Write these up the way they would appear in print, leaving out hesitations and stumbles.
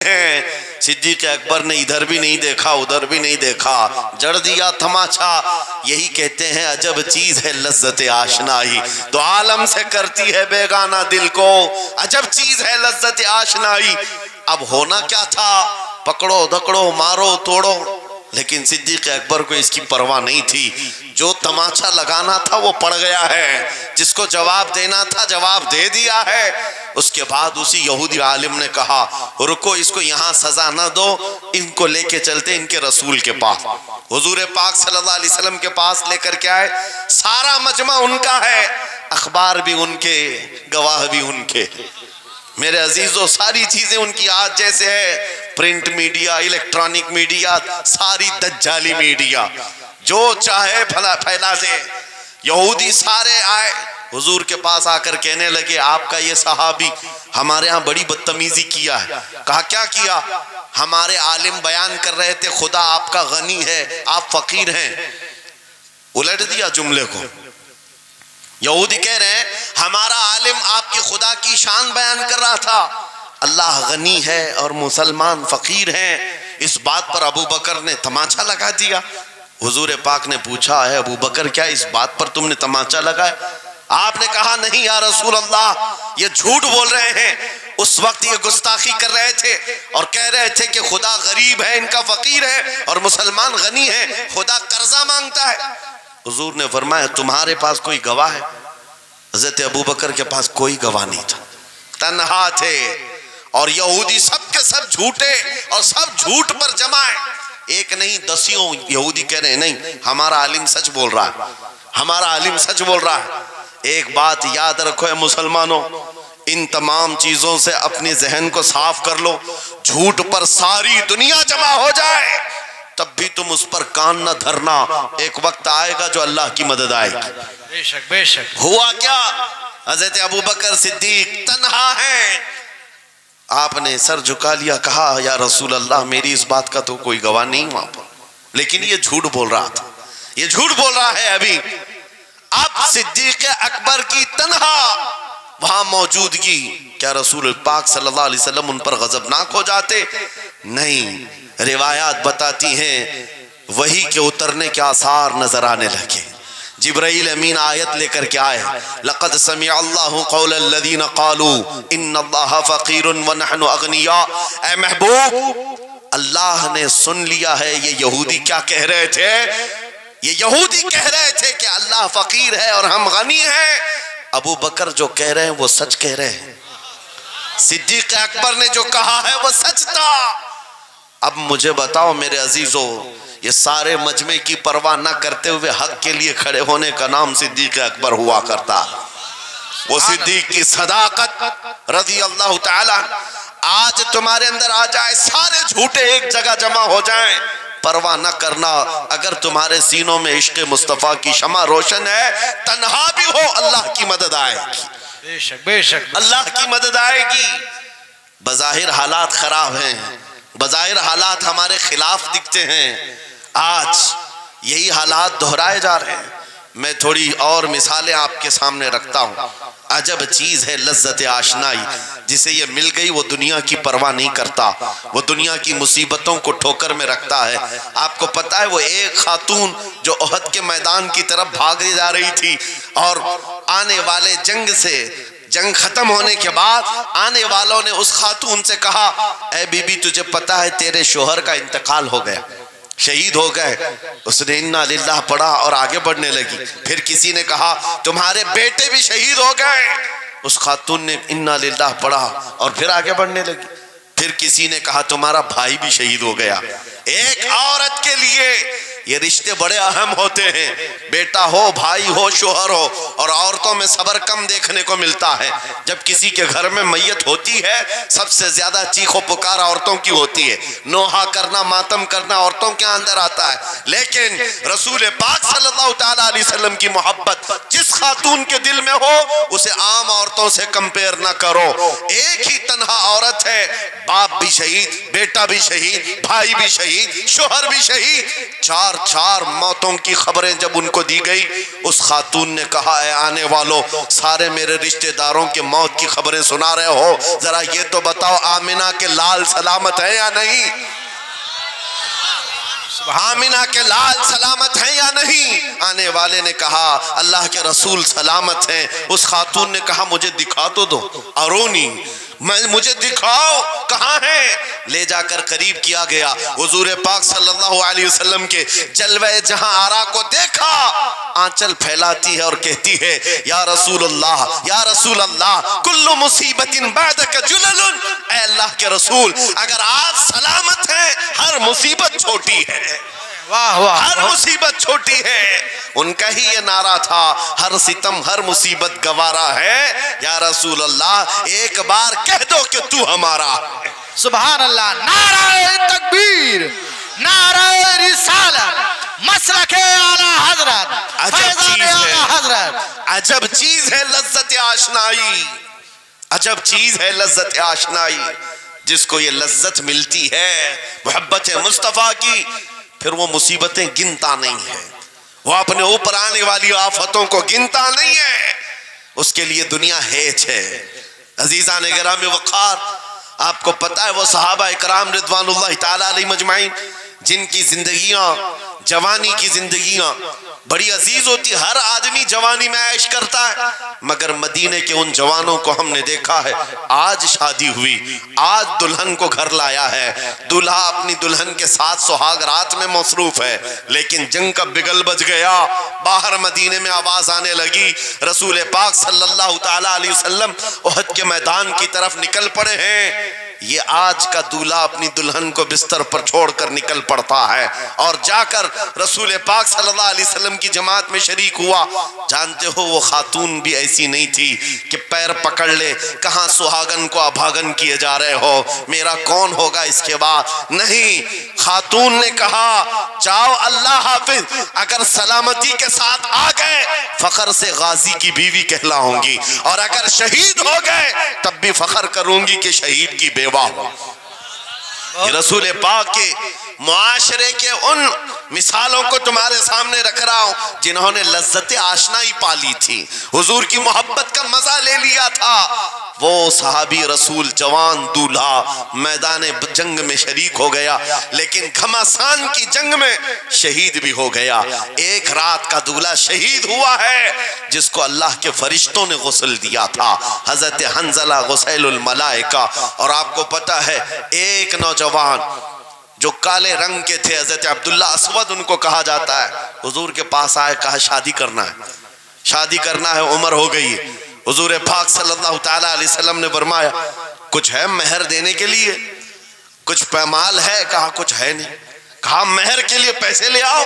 ہیں۔ صدیق اکبر نے ادھر بھی نہیں دیکھا ادھر بھی نہیں دیکھا، جڑ دیا تماچا۔ یہی کہتے ہیں عجب چیز ہے لذت آشنائی، تو عالم سے کرتی ہے بیگانہ دل کو۔ عجب چیز ہے لذت آشنائی۔ اب ہونا کیا تھا، پکڑو دکڑو مارو توڑو، لیکن صدیق اکبر کو اس کی پرواہ نہیں تھی۔ جو تماچا لگانا تھا وہ پڑ گیا ہے، جس کو جواب دینا تھا جواب دے دیا ہے۔ اس کے بعد اسی یہودی عالم نے کہا رکو، اس کو یہاں سزا نہ دو، ان کو لے کے چلتے ان کے رسول کے پاس۔ حضور پاک صلی اللہ علیہ وسلم کے پاس لے کر کے آئے۔ سارا مجمع ان کا ہے، اخبار بھی ان کے، گواہ بھی ان کے۔ میرے عزیزو ساری چیزیں ان کی آج جیسے ہے، پرنٹ میڈیا، الیکٹرانک میڈیا، ساری دجالی میڈیا، جو چاہے پھیلا دے۔ یہودی سارے آئے حضور کے پاس آ کر کہنے لگے آپ کا یہ صحابی ہمارے ہاں بڑی بدتمیزی کیا ہے۔ کہا کیا کیا؟ ہمارے عالم بیان کر رہے تھے خدا آپ کا غنی ہے آپ فقیر ہیں۔ الٹ دیا جملے کو۔ یہودی کہہ رہے ہیں ہمارا عالم آپ کی خدا کی شان بیان کر رہا تھا، اللہ غنی ہے اور مسلمان فقیر ہیں۔ اس بات پر ابو بکر نے تماچا لگا دیا۔ حضور پاک نے پوچھا ہے ابو بکر کیا اس بات پر تم نے تماچا لگایا؟ آپ نے کہا نہیں یا رسول اللہ، یہ جھوٹ بول رہے ہیں۔ اس وقت یہ گستاخی کر رہے تھے اور کہہ رہے تھے کہ خدا غریب ہے، ان کا فقیر ہے، اور مسلمان غنی ہے، خدا قرضہ مانگتا ہے۔ حضور نے فرمایا تمہارے پاس کوئی گواہ ہے؟ حضرت ابو بکر کے پاس کوئی گواہ نہیں تھا، تنہا تھے، اور یہودی سب کے سب جھوٹے اور سب جھوٹ پر جمع ہے۔ ایک نہیں دسیوں یہودی کہہ رہے ہیں نہیں ہمارا عالم سچ بول رہا ہے، ہمارا عالم سچ بول رہا ہے۔ ایک بات یاد رکھو اے مسلمانوں، ان تمام چیزوں سے اپنی ذہن کو صاف کر لو۔ جھوٹ پر ساری دنیا جمع ہو جائے تب بھی تم اس پر کان نہ دھرنا، ایک وقت آئے گا جو اللہ کی مدد آئے گی۔ بے شک بے شک۔ ہوا کیا، حضرت ابو بکر صدیق تنہا ہیں، آپ نے سر جھکا لیا، کہا یا رسول اللہ میری اس بات کا تو کوئی گواہ نہیں وہاں پر، لیکن یہ جھوٹ بول رہا تھا، یہ جھوٹ بول رہا ہے ابھی۔ اب صدیق اکبر کی تنہا وہاں موجودگی، کیا رسول پاک صلی اللہ علیہ وسلم ان پر غضبناک ہو جاتے؟ نہیں، روایات بتاتی ہیں وحی کے اترنے کے آثار نظر آنے لگے۔ جبرائیل امین آیت لے کر کے آئے، لقد سمع اللہ قول الذین قالوا ان اللہ فقیر ونحن اغنیاء۔ اے محبوب اللہ نے سن لیا ہے یہ یہودی کیا کہہ رہے تھے، یہ یہودی کہہ رہے تھے کہ اللہ فقیر ہے اور ہم غنی ہیں۔ ابو بکر جو کہہ رہے ہیں وہ سچ کہہ رہے ہیں، صدیق اکبر نے جو کہا ہے وہ سچ تھا۔ اب مجھے بتاؤ میرے عزیزو، یہ سارے مجمع کی پرواہ نہ کرتے ہوئے حق کے لیے کھڑے ہونے کا نام صدیق اکبر ہوا کرتا۔ وہ صدیق کی صداقت رضی اللہ تعالی آج تمہارے اندر آ جائے، سارے جھوٹے ایک جگہ جمع ہو جائیں، پرواہ نہ کرنا۔ اگر تمہارے سینوں میں عشق مصطفیٰ کی شمع روشن ہے، تنہا بھی ہو اللہ کی مدد آئے گی، بے شک بے شک، اللہ کی مدد آئے گی۔ بظاہر حالات خراب ہیں، بظاہر حالات ہمارے خلاف دکھتے ہیں، آج یہی حالات دہرائے جا رہے ہیں۔ میں تھوڑی اور مثالیں آپ کے سامنے رکھتا ہوں۔ عجب چیز ہے لذت آشنائی، جسے یہ مل گئی وہ دنیا کی پرواہ نہیں کرتا، وہ دنیا کی مصیبتوں کو ٹھوکر میں رکھتا ہے۔ آپ کو پتہ ہے وہ ایک خاتون جو احد کے میدان کی طرف بھاگے جا رہی تھی، اور آنے والے جنگ سے، جنگ ختم ہونے کے بعد آنے والوں نے اس خاتون سے کہا اے بی بی تجھے پتہ ہے تیرے شوہر کا انتقال ہو گیا، شہید ہو گئے۔ اس نے انا للہ پڑھا اور آگے بڑھنے لگی۔ پھر کسی نے کہا تمہارے بیٹے بھی شہید ہو گئے، اس خاتون نے انا للہ پڑھا اور پھر آگے بڑھنے لگی۔ پھر کسی نے کہا تمہارا بھائی بھی شہید ہو گیا۔ ایک عورت کے لیے یہ رشتے بڑے اہم ہوتے ہیں، بیٹا ہو، بھائی ہو، شوہر ہو، اور عورتوں میں صبر کم دیکھنے کو ملتا ہے۔ جب کسی کے گھر میں میت ہوتی ہے سب سے زیادہ چیخ و پکار عورتوں کی ہوتی ہے، نوحہ کرنا، ماتم کرنا عورتوں کے اندر آتا ہے۔ لیکن رسول پاک صلی اللہ تعالیٰ علیہ وسلم کی محبت جس خاتون کے دل میں ہو اسے عام عورتوں سے کمپیر نہ کرو۔ ایک ہی تنہا عورت ہے، باپ بھی شہید، بیٹا بھی شہید، بھائی بھی شہید، شوہر بھی شہید، 4 چار موتوں کی خبریں جب ان کو دی گئی، اس خاتون نے کہا اے آنے والوں، سارے میرے رشتہ داروں کے موت کی خبریں سنا رہے ہو، ذرا یہ تو بتاؤ آمنہ کے لال سلامت ہے یا نہیں؟ آمنہ کے لال سلامت ہیں یا نہیں؟ آنے والے نے کہا اللہ کے رسول سلامت ہیں۔ اس خاتون نے کہا مجھے دکھا تو دو، ارونی، مجھے دکھاؤ کہاں ہیں؟ لے جا کر قریب کیا گیا، حضور پاک صلی اللہ علیہ وسلم کے جلوہ جہاں آرا کو دیکھا، آنچل پھیلاتی ہے اور کہتی ہے یا رسول اللہ، یا رسول اللہ، کل مصیبت بعدک جلل، اے اللہ کے رسول اگر آج سلامت ہیں، ہر مصیبت چھوٹی ہے، واہ واہ، ہر مصیبت چھوٹی ہے۔ ان کا ہی یہ نعرہ تھا، ہر ستم ہر مصیبت گوارا ہے، یا رسول اللہ ایک بار کہہ دو کہ تو ہمارا ہے۔ سبحان اللہ، نعرہ تکبیر، نعرہ رسالت، مسلک اعلیٰ حضرت، عجب فیضان چیز ہے، اعلیٰ حضرت۔ عجب چیز ہے لذت آشنائی، عجب چیز ہے لذت آشنائی۔ جس کو یہ لذت ملتی ہے محبت مصطفیٰ کی، پھر وہ مصیبتیں گنتا نہیں ہے، وہ اپنے اوپر آنے والی آفتوں کو گنتا نہیں ہے، اس کے لیے دنیا ہیچ ہے۔ عزیزان گرامی وقار، آپ کو پتہ ہے وہ صحابہ اکرام رضوان اللہ تعالیٰ علیہ مجمعین جن کی زندگیاں، جوانی کی زندگیاں بڑی عزیز ہوتی، ہر آدمی جوانی میں عیش کرتا ہے، مگر مدینے کے ان جوانوں کو ہم نے دیکھا ہے آج شادی ہوئی، آج دلہن کو گھر لایا ہے، دلہا اپنی دلہن کے ساتھ سہاگ رات میں مصروف ہے، لیکن جنگ کا بگل بج گیا، باہر مدینے میں آواز آنے لگی، رسول پاک صلی اللہ تعالیٰ علیہ وسلم احد کے میدان کی طرف نکل پڑے ہیں۔ یہ آج کا دولہا اپنی دلہن کو بستر پر چھوڑ کر نکل پڑتا ہے اور جا کر رسول پاک صلی اللہ علیہ وسلم کی جماعت میں شریک ہوا۔ جانتے ہو وہ خاتون بھی ایسی نہیں تھی کہ پیر پکڑ لے، کہاں سہاگن کو ابھاگن کیے جا رہے ہو، میرا کون ہوگا اس کے بعد؟ نہیں، خاتون نے کہا جاؤ اللہ حافظ، اگر سلامتی کے ساتھ آ گئے فخر سے غازی کی بیوی کہلاؤں گی، اور اگر شہید ہو گئے تب بھی فخر کروں گی کہ شہید کی بیوہ ہو۔ یہ رسول پاک کے معاشرے کے ان مثالوں کو تمہارے سامنے رکھ رہا ہوں جنہوں نے لذت آشنائی پالی تھی، حضور کی محبت کا مزہ لے لیا تھا۔ وہ صحابی رسول جوان دولہا میدان جنگ میں شریک ہو گیا، لیکن گھمسان کی جنگ میں شہید بھی ہو گیا۔ ایک رات کا دولہا شہید ہوا ہے جس کو اللہ کے فرشتوں نے غسل دیا تھا، حضرت حنظلہ غسیل الملائکہ۔ اور آپ کو پتہ ہے ایک نوجوان جو کالے رنگ کے تھے، حضرت عبداللہ اسود ان کو کہا جاتا ہے، حضور کے پاس آئے، کہا شادی کرنا ہے، شادی کرنا ہے، عمر ہو گئی ہے۔ حضور پاک صلی اللہ تعالیٰ علیہ وسلم نے فرمایا کچھ ہے مہر دینے کے لیے، کچھ پیمال ہے؟ کہا کچھ ہے نہیں۔ کہا مہر کے لیے پیسے لے آؤ،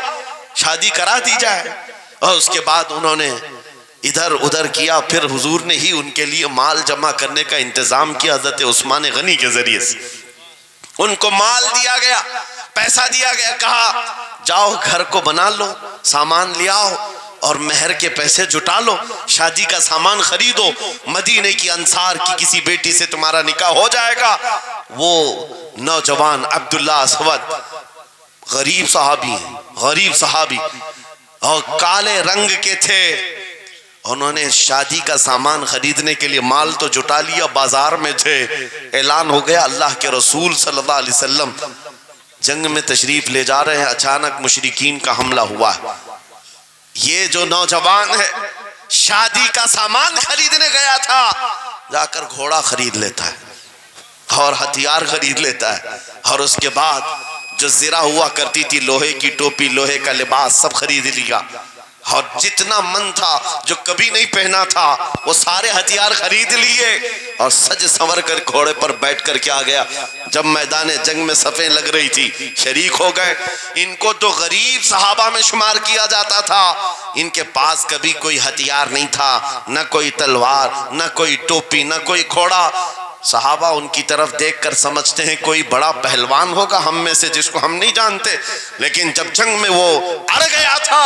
شادی کرا دی جائے۔ اور اس کے بعد انہوں نے ادھر ادھر کیا، پھر حضور نے ہی ان کے لیے مال جمع کرنے کا انتظام کیا حضرت عثمان غنی کے ذریعے سے۔ ان کو مال دیا گیا، پیسہ دیا گیا، کہا جاؤ گھر کو بنا لو، سامان لے آؤ اور مہر کے پیسے جٹا لو، شادی کا سامان خریدو، مدینے کی انصار کی کسی بیٹی سے تمہارا نکاح ہو جائے گا۔ وہ نوجوان عبداللہ اسود غریب صحابی ہیں، غریب صحابی اور کالے رنگ کے تھے، انہوں نے شادی کا سامان خریدنے کے لیے مال تو جٹا لیا، بازار میں تھے، اعلان ہو گیا اللہ کے رسول صلی اللہ علیہ وسلم جنگ میں تشریف لے جا رہے ہیں، اچانک مشرکین کا حملہ ہوا ہے۔ یہ جو نوجوان ہے شادی کا سامان خریدنے گیا تھا، جا کر گھوڑا خرید لیتا ہے اور ہتھیار خرید لیتا ہے، اور اس کے بعد جو زرہ ہوا کرتی تھی، لوہے کی ٹوپی، لوہے کا لباس سب خرید لیا، اور جتنا من تھا جو کبھی نہیں پہنا تھا وہ سارے ہتھیار خرید لیے، اور سج سنور کر گھوڑے پر بیٹھ کر کیا گیا، جب میدان جنگ میں صفیں لگ رہی تھی شریک ہو گئے۔ ان کو تو غریب صحابہ میں شمار کیا جاتا تھا، ان کے پاس کبھی کوئی ہتھیار نہیں تھا، نہ کوئی تلوار، نہ کوئی ٹوپی، نہ کوئی گھوڑا۔ صحابہ ان کی طرف دیکھ کر سمجھتے ہیں کوئی بڑا پہلوان ہوگا ہم میں سے جس کو ہم نہیں جانتے، لیکن جب جنگ میں وہ اڑ گیا تھا،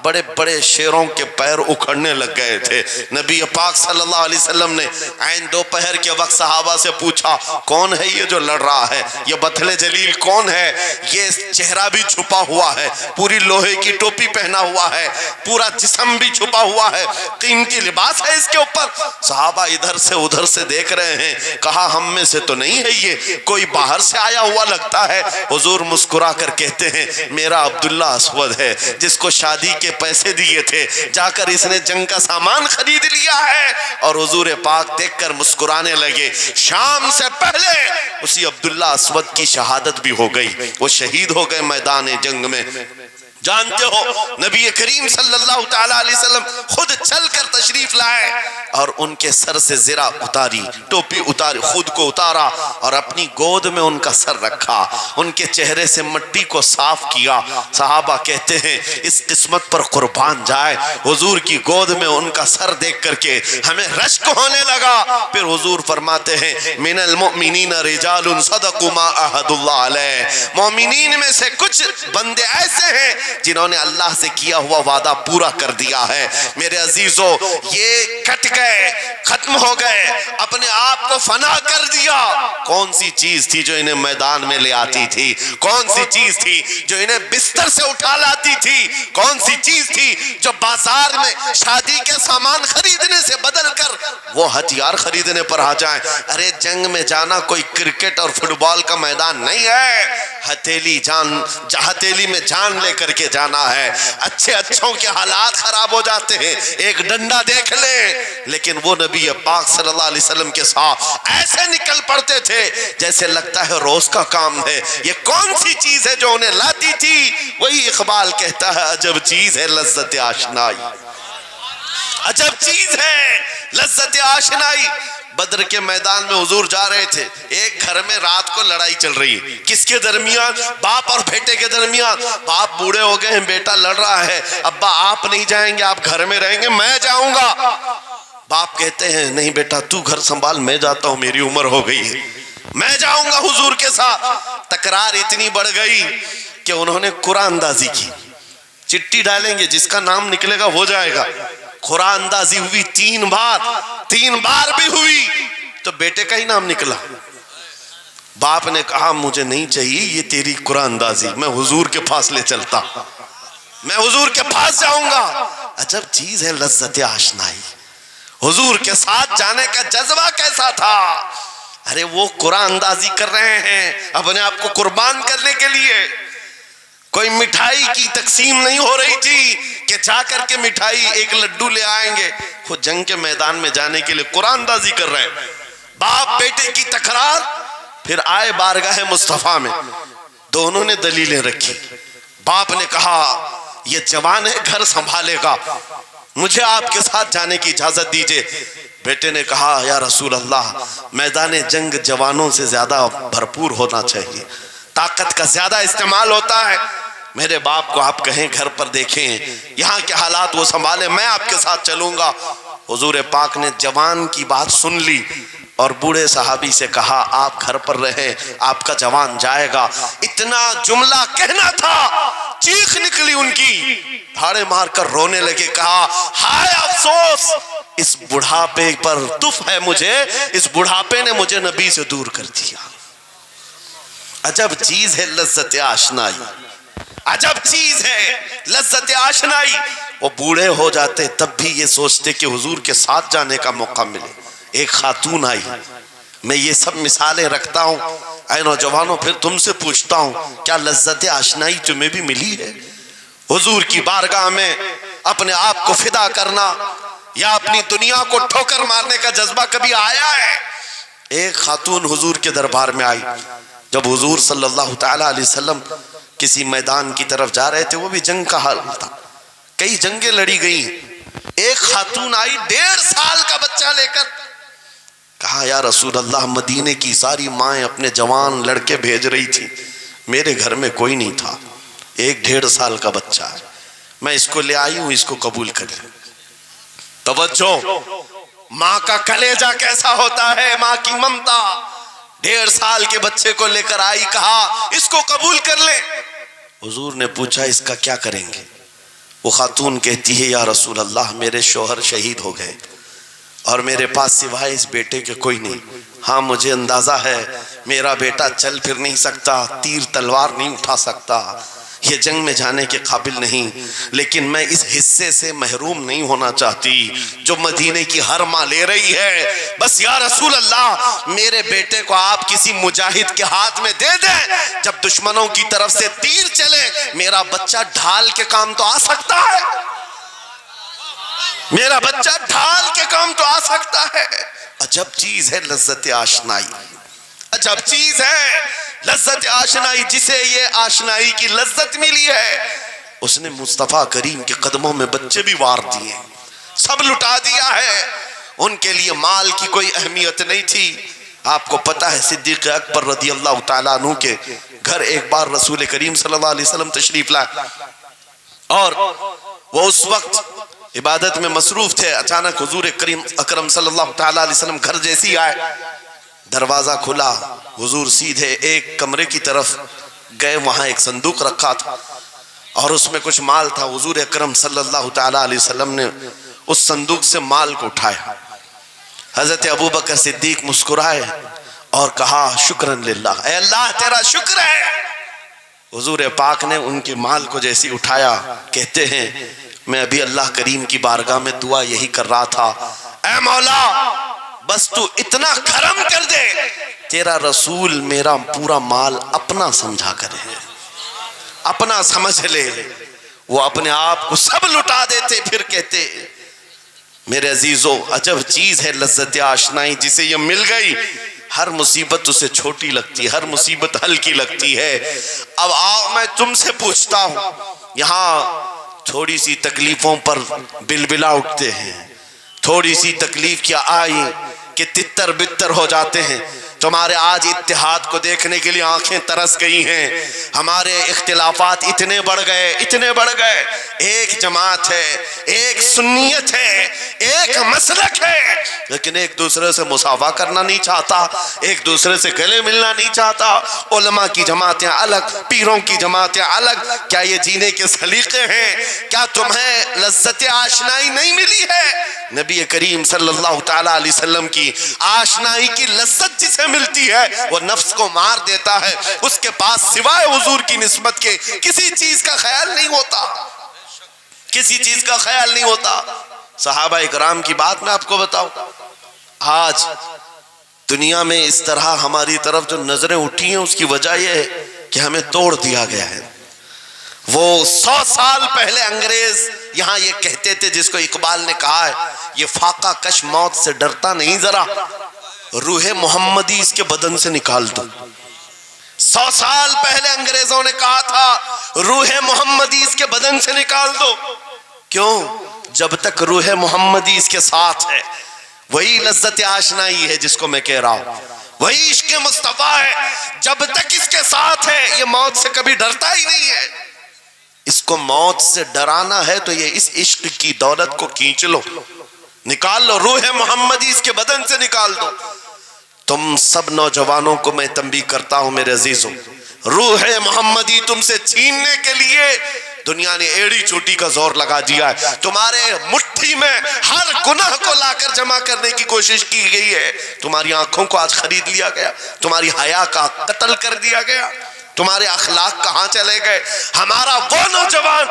بڑے بڑے شیروں کے پیر اکھڑنے لگ گئے تھے۔ نبی پاک صلی اللہ علیہ وسلم نے عین دوپہر کے وقت صحابہ سے پوچھا کون ہے یہ جو لڑ رہا ہے، یہ بطل جلیل کون ہے؟ یہ چہرہ بھی چھپا ہوا ہے، پوری لوہے کی ٹوپی پہنا ہوا ہے، پورا جسم بھی چھپا ہوا ہے، قیمتی لباس ہے اس کے اوپر۔ صحابہ ادھر سے ادھر سے دیکھ رہے ہیں، کہا ہم میں سے تو نہیں ہے، یہ کوئی باہر سے آیا ہوا لگتا ہے۔ حضور مسکرا کر کہتے ہیں میرا عبداللہ اسود ہے، جس کو شادی کے پیسے دیے تھے، جا کر اس نے جنگ کا سامان خرید لیا ہے۔ اور حضور پاک دیکھ کر مسکرانے لگے۔ شام سے پہلے اسی عبداللہ اسود کی شہادت بھی ہو گئی، وہ شہید ہو گئے میدان جنگ میں۔ جانتے ہو نبی کریم صلی اللہ تعالیٰ علیہ وسلم خود چل کر تشریف لائے اور ان کے سر سے زرہ اتاری، ٹوپی اتاری، خود کو اتارا اور اپنی گود میں ان کا سر رکھا، ان کے چہرے سے مٹی کو صاف کیا۔ صحابہ کہتے ہیں اس قسمت پر قربان جائے، حضور کی گود میں ان کا سر دیکھ کر کے ہمیں رشک ہونے لگا۔ پھر حضور فرماتے ہیں من المؤمنین رجال صدقوا ما عاہدوا اللہ علیہ، مومنین میں سے کچھ بندے ایسے ہیں جنہوں نے اللہ سے کیا ہوا وعدہ پورا کر دیا ہے۔ میرے عزیزو یہ کٹ گئے، ختم ہو گئے، اپنے آپ کو فنا کر دیا۔ کون سی چیز تھی جو انہیں میدان میں لے آتی تھی؟ کون سی چیز تھی جو انہیں بستر سے اٹھا لاتی تھی؟ کون سی چیز تھی جو بازار میں شادی کے سامان خریدنے سے بدل کر وہ ہتھیار خریدنے پر آ جائیں؟ ارے جنگ میں جانا کوئی کرکٹ اور فٹ بال کا میدان نہیں ہے، ہتھیلی میں جان لے کر کے جانا ہے۔ اچھوں کے حالات خراب ہو جاتے ہیں، ایک ڈنڈا دیکھ لیں، لیکن وہ نبی پاک صلی اللہ علیہ وسلم کے ساتھ ایسے نکل پڑتے تھے جیسے لگتا ہے روز کا کام ہے۔ یہ کون سی چیز ہے جو انہیں لاتی تھی؟ وہی اقبال کہتا ہے عجب چیز ہے لذت آشنائی، عجب چیز ہے لذت آشنائی۔ بدر کے میدان میں حضور جا رہے تھے، ایک گھر میں رات کو لڑائی چل رہی ہے، کس کے درمیان؟ باپ اور بیٹے کے درمیان۔ باپ بوڑھے ہو گئے ہیں، بیٹا لڑ رہا ہے، ابا آپ نہیں جائیں گے، آپ گھر میں رہیں گے، میں جاؤں گا۔ باپ کہتے ہیں نہیں بیٹا تو گھر سنبھال، میں جاتا ہوں، میری عمر ہو گئی ہے، میں جاؤں گا حضور کے ساتھ۔ تکرار اتنی بڑھ گئی کہ انہوں نے قرآن اندازی کی، چٹی ڈالیں گے جس کا نام نکلے گا وہ جائے گا۔ قرآن اندازی ہوئی تین بار بھی ہوئی تو بیٹے کا ہی نام نکلا۔ باپ نے کہا مجھے نہیں چاہیے یہ تیری قرآن اندازی، میں حضور کے پاس لے چلتا، میں حضور کے پاس جاؤں گا۔ عجب چیز ہے لذت آشنائی، حضور کے ساتھ جانے کا جذبہ کیسا تھا۔ ارے وہ قرآن اندازی کر رہے ہیں اپنے آپ کو قربان کرنے کے لیے، کوئی مٹھائی کی تقسیم نہیں ہو رہی تھی کہ جا کر کے مٹھائی ایک لڈو لے آئیں گے، وہ جنگ کے میدان میں جانے کے لیے قرآن اندازی کر رہے ہیں۔ باپ بیٹے کی تکرار، پھر آئے بارگاہ مصطفیٰ میں، دونوں نے دلیلیں رکھی۔ باپ نے کہا یہ جوان ہے گھر سنبھالے گا، مجھے آپ کے ساتھ جانے کی اجازت دیجئے۔ بیٹے نے کہا یا رسول اللہ میدان جنگ جوانوں سے زیادہ بھرپور ہونا چاہیے، طاقت کا زیادہ استعمال ہوتا ہے، میرے باپ کو آپ کہیں گھر پر دیکھیں، یہاں کے حالات وہ سنبھالیں، میں آپ کے ساتھ چلوں گا۔ حضور پاک نے جوان کی بات سن لی اور بوڑھے صحابی سے کہا آپ گھر پر رہیں، آپ کا جوان جائے گا۔ اتنا جملہ کہنا تھا، چیخ نکلی ان کی، دھاڑے مار کر رونے لگے، کہا ہائے افسوس، اس بڑھاپے پر تف ہے مجھے، اس بڑھاپے نے مجھے نبی سے دور کر دیا۔ عجب چیز ہے لذت آشنائی، عجب چیز ہے لذت آشنائی۔ وہ بوڑھے ہو جاتے تب بھی یہ سوچتے کہ حضور کے ساتھ جانے کا موقع ملے۔ ایک خاتون آئی، میں یہ سب مثالیں رکھتا ہوں، اے نوجوانوں پھر تم سے پوچھتا ہوں کیا لذت آشنائی تمہیں بھی ملی ہے؟ حضور کی بارگاہ میں اپنے آپ کو فدا کرنا یا اپنی دنیا کو ٹھوکر مارنے کا جذبہ کبھی آیا ہے؟ ایک خاتون حضور کے دربار میں آئی، جب حضور صلی اللہ تعالیٰ علیہ وسلم کسی میدان کی طرف جا رہے تھے، وہ بھی جنگ کا حال تھا، کئی جنگیں لڑی گئی، ایک خاتون آئی 1.5 سال کا بچہ لے کر، کہا یا رسول اللہ مدینے کی ساری مائیں اپنے جوان لڑکے بھیج رہی تھی، میرے گھر میں کوئی نہیں تھا، ایک 1.5 سال کا بچہ ہے، میں اس کو لے آئی ہوں، اس کو قبول کر لیں۔ توجہ، ماں کا کلیجہ کیسا ہوتا ہے، ماں کی ممتا، 1.5 سال کے بچے کو لے کر آئی، کہا اس کو قبول کر لیں۔ حضور نے پوچھا اس کا کیا کریں گے؟ وہ خاتون کہتی ہے یا رسول اللہ میرے شوہر شہید ہو گئے اور میرے پاس سوائے اس بیٹے کے کوئی نہیں. ہاں مجھے اندازہ ہے میرا بیٹا چل پھر نہیں سکتا، تیر تلوار نہیں اٹھا سکتا، یہ جنگ میں جانے کے قابل نہیں، لیکن میں اس حصے سے محروم نہیں ہونا چاہتی جو مدینے کی ہر ماں لے رہی ہے. بس یا رسول اللہ میرے بیٹے کو آپ کسی مجاہد کے ہاتھ میں دے دیں، جب دشمنوں کی طرف سے تیر چلے میرا بچہ ڈھال کے کام تو آ سکتا ہے، میرا بچہ ڈھال کے کام تو آ سکتا ہے. عجب چیز ہے لذت آشنائی، عجب چیز ہے لذت آشنائی. جسے یہ آشنائی کی لذت ملی ہے اس نے مصطفیٰ کریم کے قدموں میں بچے بھی وار دیے، سب لٹا دیا ہے. ان کے لیے مال کی کوئی اہمیت نہیں تھی. آپ کو پتہ ہے صدیق اکبر رضی اللہ تعالیٰ عنہ کے گھر ایک بار رسول کریم صلی اللہ علیہ وسلم تشریف لائے اور وہ اس وقت عبادت میں مصروف تھے. اچانک حضور کریم اکرم صلی اللہ تعالیٰ علیہ وسلم گھر جیسی آئے، دروازہ کھلا، حضور سیدھے ایک کمرے کی طرف گئے، وہاں ایک صندوق رکھا تھا اور اس میں کچھ مال تھا. حضور اکرم صلی اللہ تعالیٰ علیہ وسلم نے اس صندوق سے مال کو اٹھایا. حضرت ابوبکر صدیق مسکرائے اور کہا شکرن للہ، اے اللہ تیرا شکر ہے. حضور پاک نے ان کے مال کو جیسی اٹھایا، کہتے ہیں میں ابھی اللہ کریم کی بارگاہ میں دعا یہی کر رہا تھا، اے مولا بس تو اتنا کرم کر دے تیرا رسول میرا پورا مال اپنا سمجھا کرے، اپنا سمجھ لے. وہ اپنے آپ کو سب لٹا دیتے، پھر کہتے میرے عزیزو عجب چیز ہے لذت آشنائی. جسے یہ مل گئی ہر مصیبت اسے چھوٹی لگتی ہے، ہر مصیبت ہلکی لگتی ہے. اب آؤ میں تم سے پوچھتا ہوں، یہاں تھوڑی سی تکلیفوں پر بلبلا اٹھتے ہیں، تھوڑی سی تکلیف کیا آئی کہ تتر بتر ہو جاتے ہیں. تمہارے آج اتحاد کو دیکھنے کے لیے آنکھیں ترس گئی ہیں. ہمارے اختلافات اتنے بڑھ گئے، اتنے بڑھ گئے. ایک جماعت ہے، ایک سنیت ہے، ایک مسلک ہے، لیکن ایک دوسرے سے مصافحہ کرنا نہیں چاہتا، ایک دوسرے سے گلے ملنا نہیں چاہتا. علماء کی جماعتیں الگ، پیروں کی جماعتیں الگ. کیا یہ جینے کے سلیقے ہیں؟ کیا تمہیں لذت آشنائی نہیں ملی ہے؟ نبی کریم صلی اللہ تعالیٰ علیہ وسلم کی آشنائی کی لذت جسے ملتی ہے وہ نفس کو مار دیتا ہے. اس کے پاس سوائے حضور کی نسبت کے کسی چیز کا خیال نہیں ہوتا، کسی چیز کا خیال نہیں ہوتا. صحابہ اکرام کی بات میں آپ کو بتاؤں، آج دنیا میں اس طرح ہماری طرف جو نظریں اٹھی ہیں اس کی وجہ یہ ہے کہ ہمیں توڑ دیا گیا ہے. وہ 100 سال پہلے انگریز یہاں یہ کہتے تھے، جس کو اقبال نے کہا ہے یہ فاقہ کش موت سے ڈرتا نہیں، ذرا روح محمدی اس کے بدن سے نکال دو. 100 سال پہلے انگریزوں نے کہا تھا روح محمدی اس کے بدن سے نکال دو. کیوں؟ جب تک روح محمدی اس کے ساتھ ہے وہی لذت آشنائی ہے جس کو میں کہہ رہا ہوں، وہی عشق مصطفیٰ ہے. جب تک اس کے ساتھ ہے یہ موت سے کبھی ڈرتا ہی نہیں ہے. اس کو موت سے ڈرانا ہے تو یہ اس عشق کی دولت کو کھینچ لو، نکال لو، روح محمدی اس کے بدن سے نکال دو. تم سب نوجوانوں کو میں تنبیہ کرتا ہوں میرے عزیزوں، روح محمدی تم سے چھیننے کے لیے دنیا نے ایڑی چوٹی کا زور لگا دیا ہے. تمہارے مٹھی میں ہر گناہ کو لا کر جمع کرنے کی کوشش کی گئی ہے. تمہاری آنکھوں کو آج خرید لیا گیا، تمہاری حیا کا قتل کر دیا گیا، تمہارے اخلاق کہاں چلے گئے. ہمارا وہ نوجوان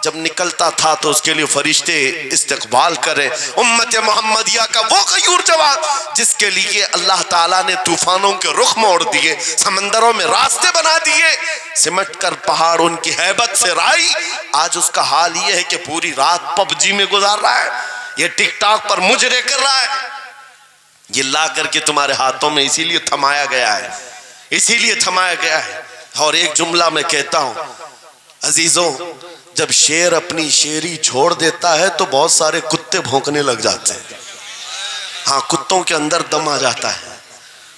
جب نکلتا تھا تو اس کے لیے فرشتے استقبال کرے. امت محمدیہ کا وہ غیور جوان جس کے لیے اللہ تعالیٰ نے طوفانوں کے رخ موڑ دیے، سمندروں میں راستے بنا دیے، سمٹ کر پہاڑ ان کی ہیبت سے رائی. آج اس کا حال یہ ہے کہ پوری رات پب جی میں گزار رہا ہے، یہ ٹک ٹاک پر مجرے کر رہا ہے. یہ لا کر کے تمہارے ہاتھوں میں اسی لیے تھمایا گیا ہے، اسی لیے تھمایا گیا ہے. اور ایک جملہ میں کہتا ہوں عزیزوں، جب شیر اپنی شیری چھوڑ دیتا ہے تو بہت سارے کتے بھونکنے لگ جاتے ہیں. ہاں، کتوں کے اندر دم آ جاتا ہے.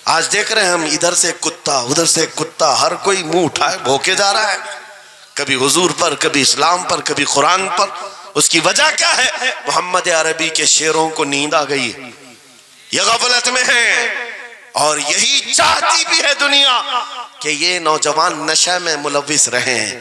آج دیکھ رہے ہیں ہم، ادھر سے کتا ادھر سے کتا، ہر کوئی منہ اٹھائے بھونکے جا رہا ہے، کبھی حضور پر، کبھی اسلام پر، کبھی قرآن پر. اس کی وجہ کیا ہے؟ محمد عربی کے شیروں کو نیند آ گئی ہے، یہ غفلت میں ہے. اور یہی چاہتی بھی ہے دنیا کہ یہ نوجوان نشے میں ملوث رہے ہیں.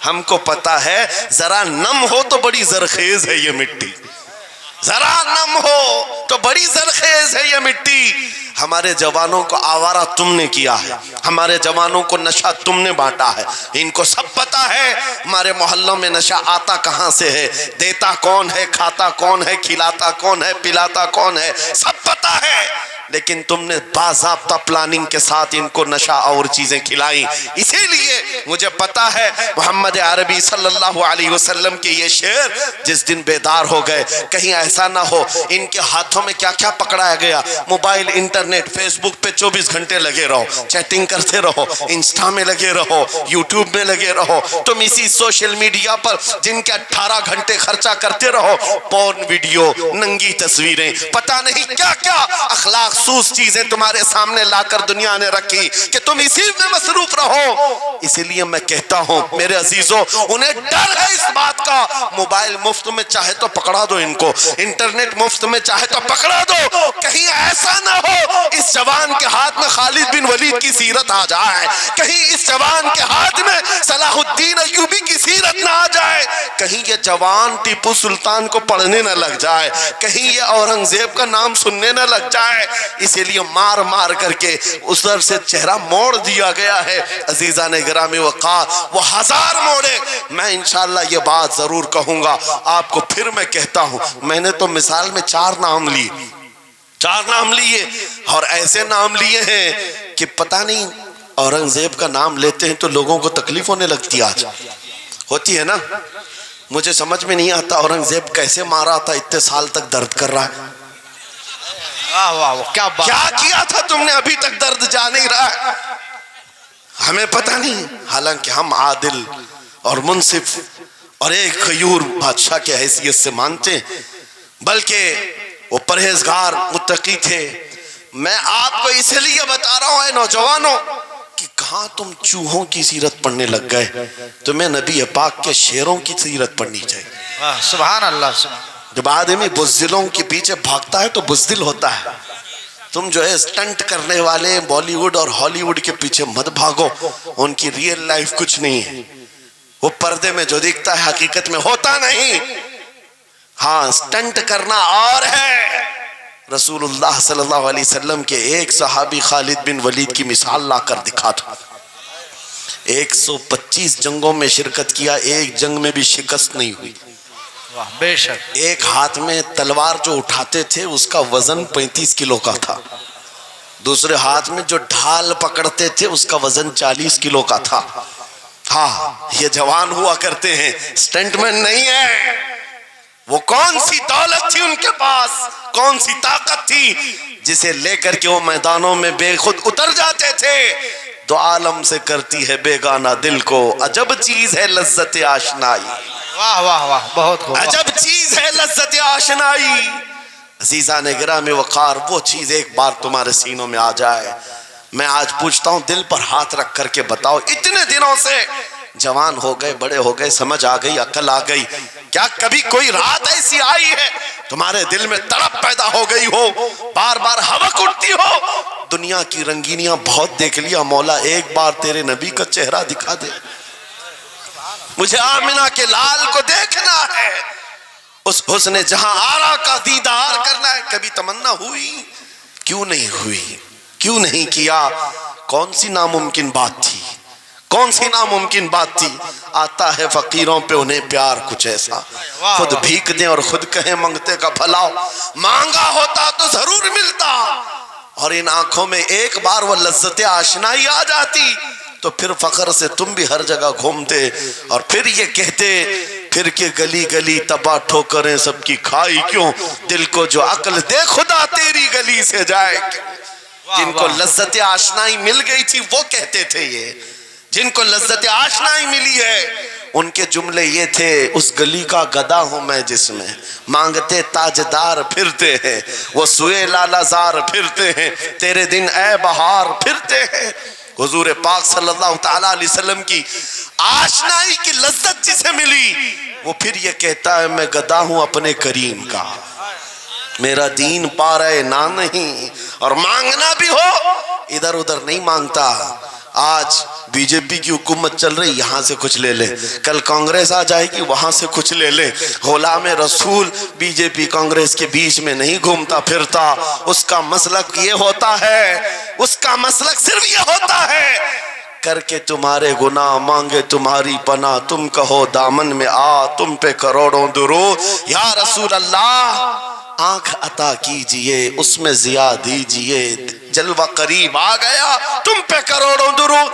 ہم کو پتا ہے ذرا نم ہو تو بڑی زرخیز ہے یہ مٹی، ذرا نم ہو تو بڑی زرخیز ہے یہ مٹی. ہمارے جوانوں کو آوارہ تم نے کیا ہے، ہمارے جوانوں کو نشہ تم نے بانٹا ہے. ان کو سب پتا ہے ہمارے محلوں میں نشہ آتا کہاں سے ہے، دیتا کون ہے، کھاتا کون ہے، کھلاتا کون ہے، پلاتا کون ہے، سب پتا ہے. لیکن تم نے باضابطہ پلاننگ کے ساتھ ان کو نشہ اور چیزیں کھلائیں. اسی لیے مجھے پتا ہے محمد عربی صلی اللہ علیہ وسلم کے یہ شعر جس دن بیدار ہو گئے، کہیں ایسا نہ ہو ان کے ہاتھوں میں کیا کیا پکڑایا گیا. موبائل، انٹرنیٹ، فیس بک پہ 24 گھنٹے لگے رہو، چیٹنگ کرتے رہو، انسٹا میں لگے رہو، یوٹیوب میں لگے رہو. تم اسی سوشل میڈیا پر جن کے 18 گھنٹے خرچہ کرتے رہو، پورن ویڈیو، ننگی تصویریں، پتہ نہیں کیا کیا اخلاق سوز چیزیں تمہارے سامنے لا کر دنیا نے رکھی کہ تم اسی میں مصروف رہو. اسی لیے میں کہتا ہوں میرے عزیزوں، انہیں ڈر ہے اس بات کا. موبائل مفت میں چاہے تو پکڑا دو ان کو، انٹرنیٹ مفت میں چاہے تو پکڑا دو، کہیں ایسا نہ ہو اس جوان کے ہاتھ میں خالد بن ولید کی سیرت آ جائے، کہیں اس جوان کے ہاتھ میں صلاح الدین ایوبی کی سیرت نہ آ جائے، کہیں یہ جوان ٹیپو سلطان کو پڑھنے نہ لگ جائے، کہیں یہ اورنگزیب کا نام سننے نہ لگ جائے. اسی لیے مار مار کر کے اس طرف سے چہرہ موڑ دیا گیا ہے. عزیزان گرامی وقار، وہ 1000 موڑے. میں انشاءاللہ یہ بات ضرور کہوں گا آپ کو، پھر میں کہتا ہوں میں نے تو مثال میں 4 نام لیے، 4 نام لیے، اور ایسے نام لیے ہیں کہ پتہ نہیں اورنگزیب کا نام لیتے ہیں تو لوگوں کو تکلیف ہونے لگتی، آج ہوتی ہے نا. مجھے سمجھ میں نہیں آتا اورنگزیب کیسے مارا تھا، اتنے سال تک درد کر رہا ہے. کیا بات، کیا کیا تھا تم نے، ابھی تک درد جا نہیں رہا ہے. ہمیں پتہ نہیں، حالانکہ ہم عادل اور منصف اور ایک غیور بادشاہ کے حیثیت سے مانتے ہیں، بلکہ وہ پرہیزگار متقی تھے. میں آپ کو اس لیے بتا رہا ہوں اے نوجوانوں کہ کہاں تم چوہوں کی سیرت پڑھنے لگ گئے، تمہیں نبی پاک کے شیروں کی سیرت پڑھنی چاہیے. سبحان اللہ. سبحان جب آدمی بزدلوں کے پیچھے بھاگتا ہے تو بزدل ہوتا ہے. تم جو ہے اسٹنٹ کرنے والے بالی ووڈ اور ہالی ووڈ کے پیچھے مت بھاگو، ان کی ریئل لائف کچھ نہیں ہے. وہ پردے میں جو دکھتا ہے حقیقت میں ہوتا نہیں. ہاں اسٹنٹ کرنا اور ہے. رسول اللہ صلی اللہ علیہ وسلم کے ایک صحابی خالد بن ولید کی مثال لا کر دکھا تھا. 125 جنگوں میں شرکت کیا، ایک جنگ میں بھی شکست نہیں ہوئی. بے شک. ایک ہاتھ میں تلوار جو اٹھاتے تھے اس کا وزن 35 کلو کا تھا، دوسرے ہاتھ میں جو ڈھال پکڑتے تھے اس کا وزن 40 کلو کا تھا. ہاں یہ جوان ہوا کرتے ہیں، سٹنٹ مین نہیں ہے. وہ کون سی دولت تھی ان کے پاس، کون سی طاقت تھی جسے لے کر کے وہ میدانوں میں بے خود اتر جاتے تھے. دو عالم سے کرتی ہے بیگانہ دل کو، عجب چیز ہے لذت آشنائی. واہ واہ واہ، بہت خوب. عجب چیز ہے لذت آشنائی. عزیزان گرامی وقار، وہ چیز ایک بار تمہارے سینوں میں آ جائے. میں آج پوچھتا ہوں دل پر ہاتھ رکھ کر کے بتاؤ، اتنے دنوں سے جوان ہو گئے، بڑے ہو گئے، سمجھ آ گئی، عقل آ گئی، کیا کبھی کوئی رات ایسی آئی ہے تمہارے دل میں تڑپ پیدا ہو گئی ہو، بار بار حوق اٹھتی ہو؟ دنیا کی رنگینیاں بہت دیکھ لیا، مولا ایک بار تیرے نبی کا چہرہ دکھا دے، مجھے آمنہ کے لال کو دیکھنا ہے، اس حسن جہاں آرا کا دیدار کرنا ہے. کبھی تمنا ہوئی؟ کیوں نہیں ہوئی؟ کیوں نہیں کیا؟ کون سی ناممکن بات تھی، کون سی ناممکن بات تھی؟ آتا ہے فقیروں پہ انہیں پیار کچھ ایسا، خود بھیک دیں اور خود کہیں منگتے کا بھلا، مانگا ہوتا تو ضرور ملتا. اور ان آنکھوں میں ایک بار وہ لذت آشنائی آ جاتی تو پھر فخر سے تم بھی ہر جگہ گھومتے اور پھر یہ کہتے پھر کہ گلی گلی تباہ ٹھوکریں سب کی کھائی کیوں، دل کو جو عقل دے خدا تیری گلی سے جائے کیوں. جن کو لذت آشنائی مل گئی تھی وہ کہتے تھے، یہ جن کو لذت آشنائی ملی ہے ان کے جملے یہ تھے، اس گلی کا گدا ہوں میں جس میں مانگتے تاجدار پھرتے ہیں، وہ سوئے لالا زار پھرتے ہیں، تیرے دن اے بہار پھرتے ہیں. حضور پاک صلی اللہ تعالیٰ علیہ وسلم کی آشنائی کی لذت جسے ملی وہ پھر یہ کہتا ہے میں گدا ہوں اپنے کریم کا، میرا دین پا رہے نہ نہیں، اور مانگنا بھی ہو ادھر ادھر نہیں مانگتا. آج بی جے پی کی حکومت چل رہی، یہاں سے کچھ لے لے، کل کانگریس آ جائے گی، وہاں سے کچھ لے لے۔ غلام رسول بی جے پی کانگریس کے بیچ میں نہیں گھومتا پھرتا، اس کا مسلک یہ ہوتا ہے، اس کا مسلک صرف یہ ہوتا ہے، کر کے تمہارے گناہ مانگے تمہاری پناہ، تم کہو دامن میں آ تم پہ کروڑوں درود، یا رسول اللہ آنکھ عطا کیجئے اس میں ضیاء دیجئے، جلوہ قریب آ گیا تم پہ کروڑوں درود،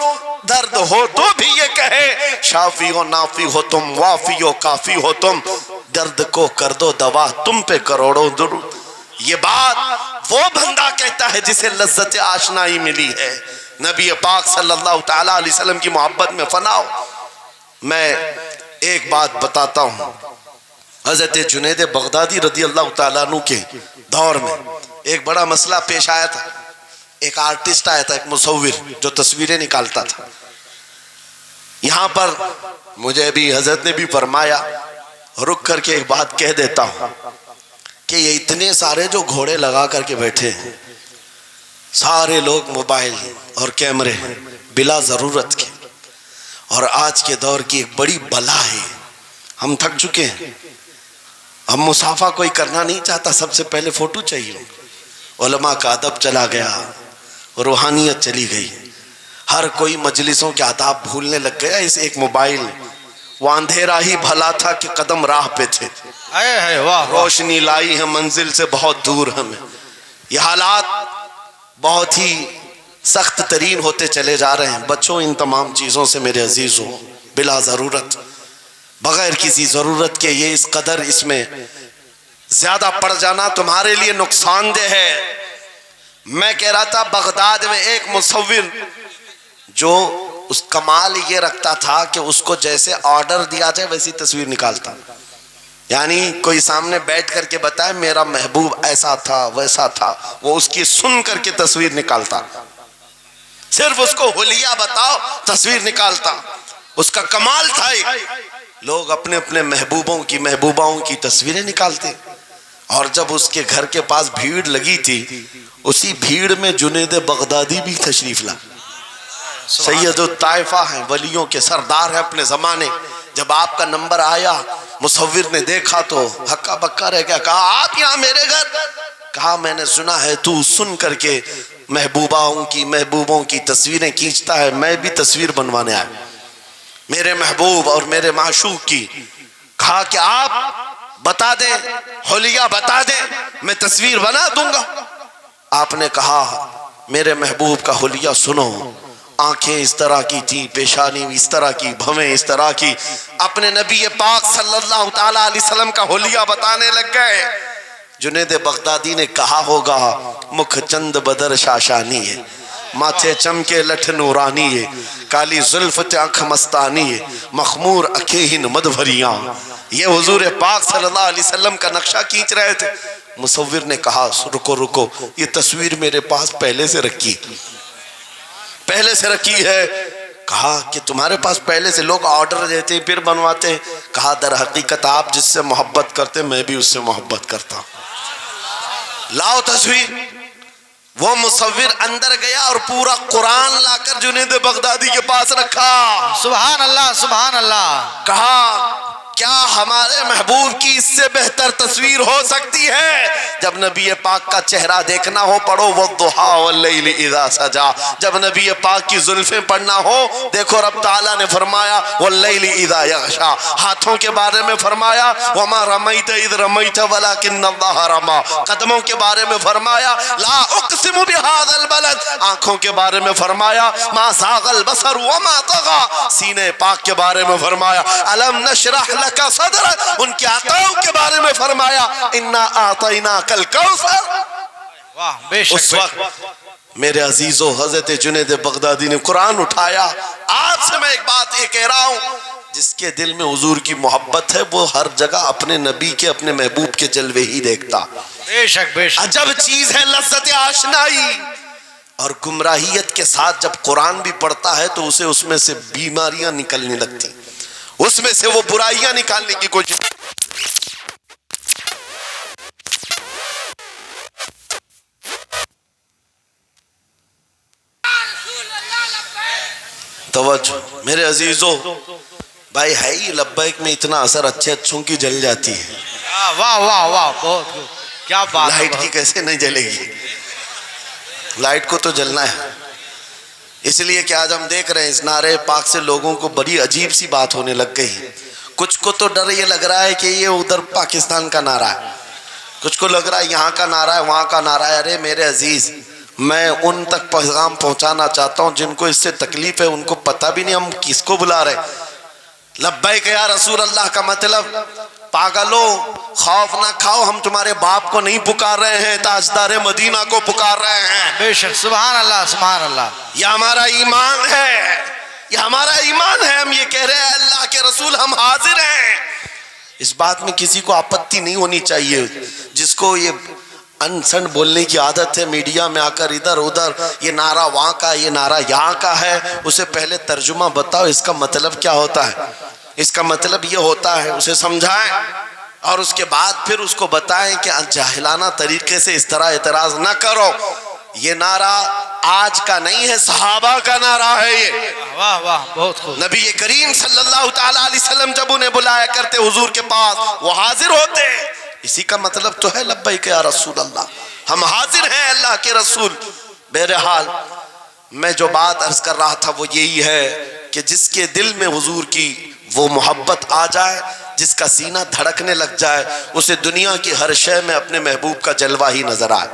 درد ہو تو بھی یہ کہے شافی و نافی ہو تم، وافی و کافی ہو تم، درد کو کر دو دوا تم پہ کروڑوں درود۔ یہ بات وہ بندہ کہتا ہے جسے لذت آشنائی ملی ہے، نبی پاک صلی اللہ تعالیٰ علیہ وسلم کی محبت میں فنا ہو۔ میں ایک بات بتاتا ہوں، حضرت جنید بغدادی رضی اللہ تعالیٰ عنہ کے دور میں ایک بڑا مسئلہ پیش آیا تھا۔ ایک آرٹسٹ آیا تھا، ایک مصور جو تصویریں نکالتا تھا۔ یہاں پر مجھے بھی حضرت نے بھی فرمایا، رک کر کے ایک بات کہہ دیتا ہوں کہ یہ اتنے سارے جو گھوڑے لگا کر کے بیٹھے ہیں، سارے لوگ موبائل اور کیمرے بلا ضرورت کے، اور آج کے دور کی ایک بڑی بلا ہے، ہم تھک چکے ہیں، ہم مصافحہ کوئی کرنا نہیں چاہتا، سب سے پہلے فوٹو چاہیے، علماء کا ادب چلا گیا، روحانیت چلی گئی، ہر کوئی مجلسوں کے آداب بھولنے لگ گیا، اس ایک موبائل، وہ اندھیرا ہی بھلا تھا کہ قدم راہ پہ تھے، روشنی لائی ہے منزل سے بہت دور ہمیں۔ یہ حالات بہت ہی سخت ترین ہوتے چلے جا رہے ہیں، بچوں ان تمام چیزوں سے میرے عزیزوں، بلا ضرورت، بغیر کسی ضرورت کے یہ اس قدر اس میں زیادہ پڑ جانا تمہارے لیے نقصان دہ ہے۔ میں کہہ رہا تھا بغداد میں ایک مصور جو اس کمال یہ رکھتا تھا کہ اس کو جیسے آرڈر دیا جائے ویسی تصویر نکالتا، یعنی کوئی سامنے بیٹھ کر کے بتائے میرا محبوب ایسا تھا ویسا تھا، وہ اس کی سن کر کے تصویر نکالتا، صرف اس کو حلیہ بتاؤ تصویر نکالتا، اس کا کمال تھا۔ لوگ اپنے اپنے محبوبوں کی محبوباؤں کی تصویریں نکالتے، اور جب اس کے گھر کے پاس بھیڑ لگی تھی، اسی بھیڑ میں جنید بغدادی بھی تشریف لا، سید الطائفہ ہیں، ولیوں کے سردار ہیں اپنے زمانے۔ جب آپ کا نمبر آیا مصور نے دیکھا تو ہکا بکا رہ گیا، کہا آپ یہاں میرے گھر؟ کہا میں نے سنا ہے تو سن کر کے محبوبوں کی تصویریں کھینچتا ہے، میں بھی تصویر بنوانے آیا میرے محبوب اور میرے معشوق کی۔ کہا کہ آپ بتا دیں، حلیہ بتا دیں، میں تصویر بنا دوں گا۔ آپ نے کہا میرے محبوب کا حلیہ سنو، آنکھیں اس طرح کی تھی، پیشانی اس طرح کی، بھویں اس طرح کی، اپنے نبی پاک صلی اللہ تعالیٰ علیہ وسلم کا حلیہ بتانے لگ گئے۔ جنید بغدادی نے کہا ہوگا مکھ چند بدر شاشانی ہے، ماتھے چمکے لٹھ نورانی ہے، کالی زلف تے آنکھ مستانی ہے، مخمور اکھیں مدبھریاں۔ یہ حضور پاک صلی اللہ علیہ وسلم کا نقشہ کھینچ رہے تھے۔ مصور نے کہا رکو رکو، یہ تصویر میرے پاس پہلے سے رکھی ہے۔ کہا کہ تمہارے پاس پہلے سے لوگ آرڈر دیتے پھر بنواتے ہیں؟ کہا در حقیقت آپ جس سے محبت کرتے میں بھی اس سے محبت کرتا ہوں، لاؤ تصویر۔ وہ مصور اندر گیا اور پورا قرآن لا کر جنید بغدادی کے پاس رکھا۔ سبحان اللہ سبحان اللہ۔ کہا کیا ہمارے محبوب کی اس سے بہتر تصویر ہو سکتی ہے؟ جب نبی پاک کا چہرہ دیکھنا ہو پڑھو والضحیٰ واللیل اذا سجا، جب نبی پاک کی زلفیں پڑھنا ہو دیکھو رب تعالیٰ نے فرمایا واللیل اذا یغشا، ہاتھوں کے بارے میں فرمایا وما رمیت اذ رمیت ولکن اللہ رما، قدموں کے بارے میں فرمایا لا اقسم بہذا البلد، آنکھوں کے بارے میں فرمایا ما زاغ البصر وما طغى، سینے پاک کے بارے میں فرمایا الم نشرح کا صدرک، ان کے عطاؤں کے بارے میں فرمایا انا اعطیناک الکوثر۔ اس وقت میرے عزیزو حضرت جنید بغدادی نے قرآن اٹھایا۔ آپ سے میں ایک بات یہ کہہ رہا ہوں، جس کے دل میں حضور کی محبت ہے وہ ہر جگہ اپنے نبی کے اپنے محبوب کے جلوے ہی دیکھتا۔ بے شک بے شک، عجب چیز ہے لذت آشنائی۔ اور گمراہیت کے ساتھ جب قرآن بھی پڑھتا ہے تو اسے اس میں سے بیماریاں نکلنے لگتی، اس میں سے وہ برائیاں نکالنے کی کوشش۔ توجہ میرے عزیزو، بھائی ہے ہی لبیک میں اتنا اثر اچھے اچھوں کی جل جاتی ہے، واہ واہ واہ، بہت خوب، کیا بات ہے، لائٹ کی کیسے نہیں جلے گی؟ لائٹ کو تو جلنا ہے۔ اس لیے کہ آج ہم دیکھ رہے ہیں اس نعرے پاک سے لوگوں کو بڑی عجیب سی بات ہونے لگ گئی۔ کچھ کو تو ڈر یہ لگ رہا ہے کہ یہ ادھر پاکستان کا نعرہ ہے، کچھ کو لگ رہا ہے یہاں کا نعرہ ہے وہاں کا نعرہ ہے۔ ارے میرے عزیز، میں ان تک پیغام پہنچانا چاہتا ہوں جن کو اس سے تکلیف ہے، ان کو پتہ بھی نہیں ہم کس کو بلا رہے ہیں۔ لبیک یا رسول اللہ کا مطلب پاگلو خوف نہ کھاؤ، ہم تمہارے باپ کو نہیں پکار رہے ہیں، تاجدار مدینہ کو پکار رہے ہیں۔ بے شک، سبحان اللہ سبحان اللہ، یہ ہمارا ایمان ہے، یہ ہمارا ایمان ہے۔ ہم یہ کہہ رہے ہیں اللہ کے رسول ہم حاضر ہیں۔ اس بات میں کسی کو آپتی نہیں ہونی چاہیے۔ جس کو یہ انسن بولنے کی عادت ہے میڈیا میں آ کر ادھر ادھر، یہ نعرہ وہاں کا یہ نعرہ یہاں کا ہے، اسے پہلے ترجمہ بتاؤ اس کا مطلب کیا ہوتا ہے۔ اس کا مطلب یہ ہوتا ہے، اسے سمجھائیں اور اس کے بعد پھر اس کو بتائیں کہ جاہلانہ طریقے سے اس طرح اعتراض نہ کرو۔ یہ نعرہ آج کا نہیں ہے، صحابہ کا نعرہ ہے یہ۔ واہ واہ، بہت خوب، نبی کریم صلی اللہ تعالیٰ علیہ وسلم جب انہیں بلایا کرتے حضور کے پاس، وہ حاضر ہوتے۔ اسی کا مطلب تو ہے لبیک یا رسول اللہ، ہم حاضر ہیں اللہ کے رسول۔ بہرحال میں جو بات عرض کر رہا تھا وہ یہی ہے کہ جس کے دل میں حضور کی وہ محبت آ جائے، جس کا سینہ دھڑکنے لگ جائے، اسے دنیا کی ہر شے میں اپنے محبوب کا جلوہ ہی نظر آئے۔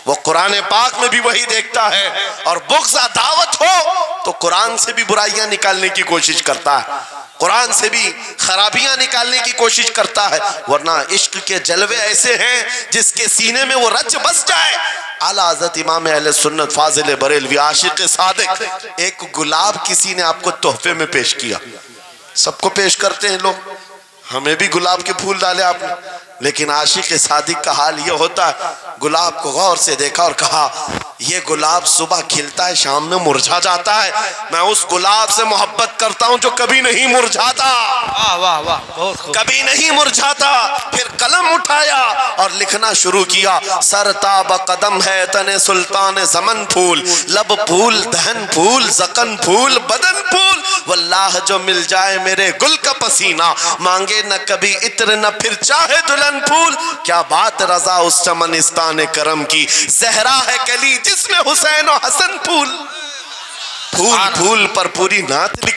وہ قرآن پاک میں بھی وہی دیکھتا ہے، اور بغض دعوت ہو تو قرآن سے بھی برائیاں نکالنے کی کوشش کرتا ہے، قرآن سے بھی خرابیاں نکالنے کی کوشش کرتا ہے۔ ورنہ عشق کے جلوے ایسے ہیں جس کے سینے میں وہ رچ بس جائے۔ اعلیٰ حضرت امام اہل سنت فاضل بریلوی عاشق صادق، ایک گلاب کسی نے آپ کو تحفے میں پیش کیا، سب کو پیش کرتے ہیں لوگ، ہمیں بھی گلاب کے پھول ڈالے آپ نے، لیکن عاشق صادق کا حال یہ ہوتا ہے، گلاب کو غور سے دیکھا اور کہا یہ گلاب صبح کھلتا ہے شام میں مرجھا جاتا ہے، میں اس گلاب سے محبت کرتا ہوں جو کبھی نہیں مرجھاتا، واہ واہ واہ، بہت خوب، کبھی نہیں مرجھاتا۔ پھر قلم اٹھایا اور لکھنا شروع کیا، سر تاب قدم ہے تن سلطان زمن پھول، لب پھول دہن پھول زقن پھول بدن پھول، واللہ جو مل جائے میرے گل کا پسینہ، مانگے نہ کبھی عطر نہ پھر چاہے دلہن پھول۔ کیا بات رضا اس چمنستان کرم کی، زہرا ہے کلی جس میں حسین و حسن پھول۔ پھول پھول پر پوری نعت